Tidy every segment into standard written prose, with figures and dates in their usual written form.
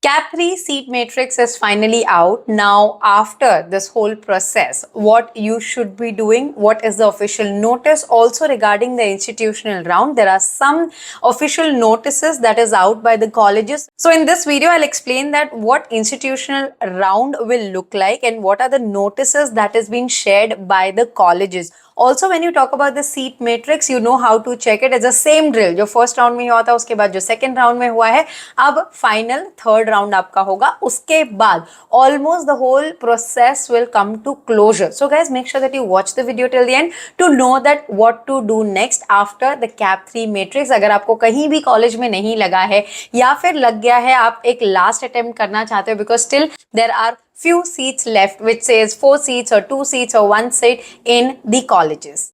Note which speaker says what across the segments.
Speaker 1: CAP 3 seat matrix is finally out. Now, after this whole process, what you should be doing, what is the official notice? Also, regarding the institutional round, there are some official notices that is out by the colleges. So, in this video, I'll explain that what institutional round will look like and what are the notices that is being shared by the colleges. Also, when you talk about the seat matrix, you know how to check it. It's the same drill. जो first round में हुआ था उसके बाद जो second round में हुआ है, अब फाइनल थर्ड राउंड आपका होगा. उसके बाद almost the whole process will come to closure. So guys, make sure that you watch the video till the end to know that what to do next after the CAP 3 matrix. अगर आपको कहीं भी college में नहीं लगा है या फिर लग गया है, आप एक लास्ट अटेम्प्ट करना चाहते हो, because still there are few seats left which says 4 seats or 2 seats or 1 seat in the colleges.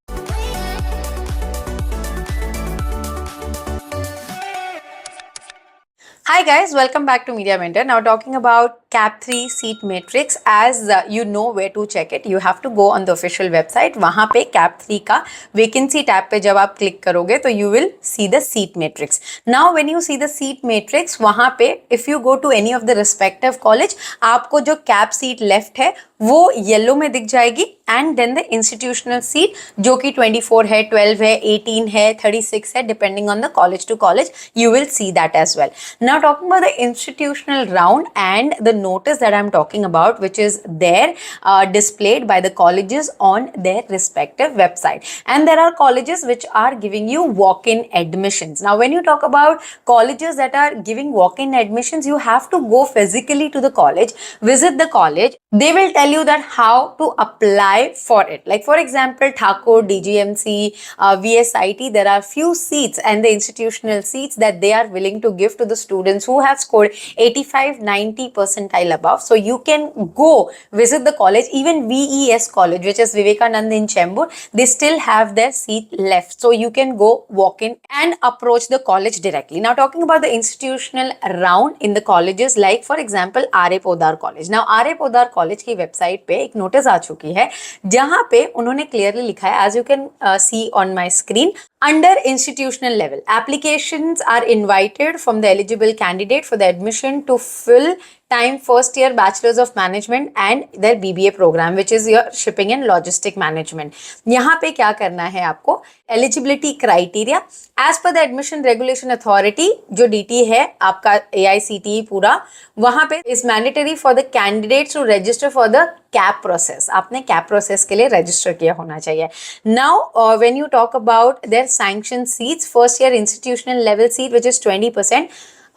Speaker 1: Hi guys, welcome back to Media Mentor. Now talking about CAP 3 seat matrix, as you know where to check it. You have to go on the official website. वहाँ पे CAP 3 का vacancy tab पे जब आप click करोगे तो you will see the seat matrix. Now when you see the seat matrix, वहाँ पे if you go to any of the respective college, आपको जो CAP seat left है वो येलो में दिख जाएगी, and then the institutional seat जो कि 24 है, 12 है, 18 है, 36 है, depending on the college to college, you will see that as well. Now talking about the institutional round and the notice that I'm talking about, which is there displayed by the colleges on their respective website. And there are colleges which are giving you walk-in admissions. Now when you talk about colleges that are giving walk-in admissions, you have to go physically to the college, visit the college. They will tell you that how to apply for it. Like for example, Thakur, DGMC, VSIT, there are few seats and the institutional seats that they are willing to give to the students who have scored 85-90 percentile above. So you can go visit the college. Even VES college, which is Vivekananda in Chembur, they still have their seat left. So you can go walk in and approach the college directly. Now talking about the institutional round in the colleges, like for example R.A. Podar College. Now R.A. Podar College की website पे एक notice आ चुकी है जहां पे उन्होंने clearly लिखा है, as you can see on my screen, under institutional level, applications are invited from the eligible candidate for the admission to full time first year bachelor's of management and their BBA program, which is your shipping and logistic management. यहाँ पे क्या करना है आपको, eligibility criteria as per the admission regulation authority, जो DT है आपका AICTE पूरा, वहाँ पे is mandatory for the candidates to register for the CAP process. आपने CAP process के लिए register किया होना चाहिए. Now when you talk about their sanctioned seats, first year institutional level seat which is 20%,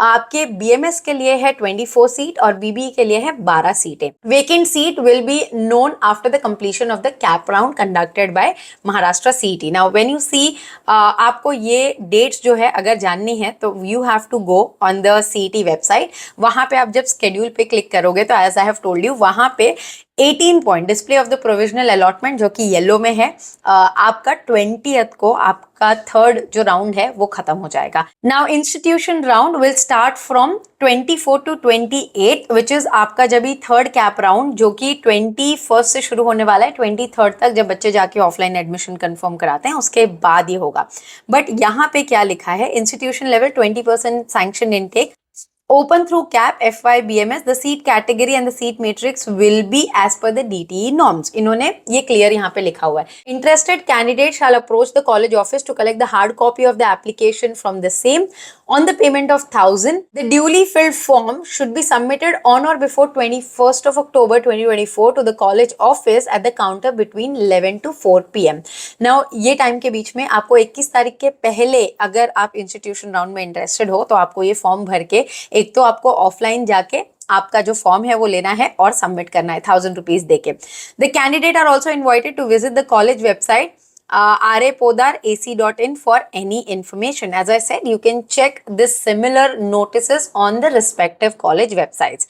Speaker 1: आपके BMS के लिए है 24 सीट और BBE के लिए है 12 सीटें. Vacant seat will be known after the completion of the CAP round conducted by Maharashtra CET. Now when you see आपको ये dates जो है अगर जाननी है तो you have to go on the CET website. वहाँ पे आप जब schedule पे click करोगे तो as I have told you, वहाँ पे 18 point display of the provisional allotment जो कि येलो में है, आपका 20th को आपका थर्ड जो राउंड है वो खत्म हो जाएगा. Now institution round will start from 24 to 28, which is आपका जब भी थर्ड कैप राउंड जो कि 21 से शुरू होने वाला है, 23 तक जब बच्चे जाके ऑफलाइन एडमिशन कंफर्म कराते हैं उसके बाद ये होगा. बट यहाँ पे क्या लिखा है, institution level 20% sanction intake open through CAP FY BMS, the seat category and the seat matrix will be as per the DTE norms. इन्होंने ये clear यहाँ पे लिखा हुआ है. Interested candidate shall approach the college office to collect the hard copy of the application from the same on the payment of 1,000. The duly filled form should be submitted on or before 21st of October 2024 to the college office at the counter between 11 to 4 PM. Now ये time के बीच में आपको 21 तारीख के पहले अगर आप institution round में इंटरेस्टेड हो तो आपको ये फॉर्म भर के एक तो आपको ऑफलाइन जाके आपका जो फॉर्म है वो लेना है और सबमिट करना है 1,000 रुपीज देके. The candidate are also invited to visit the college website rapodar.ac.in for any information. As I said, you can check this similar notices on the respective college websites.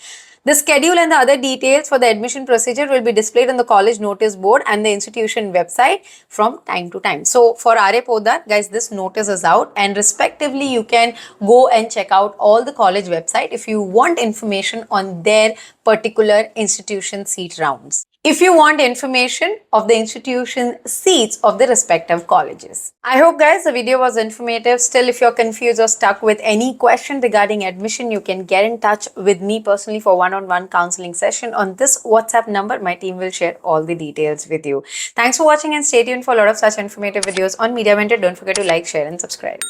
Speaker 1: The schedule and the other details for the admission procedure will be displayed on the college notice board and the institution website from time to time. So for R.A. Podar, guys, this notice is out, and respectively you can go and check out all the college website if you want information on their particular institution seat rounds. if you want information of the institution seats of the respective colleges. I hope guys the video was informative. Still, if you're confused or stuck with any question regarding admission, you can get in touch with me personally for one-on-one counseling session on this WhatsApp number. My team will share all the details with you. Thanks for watching and stay tuned for a lot of such informative videos on Media Mentor. Don't forget to like, share and subscribe.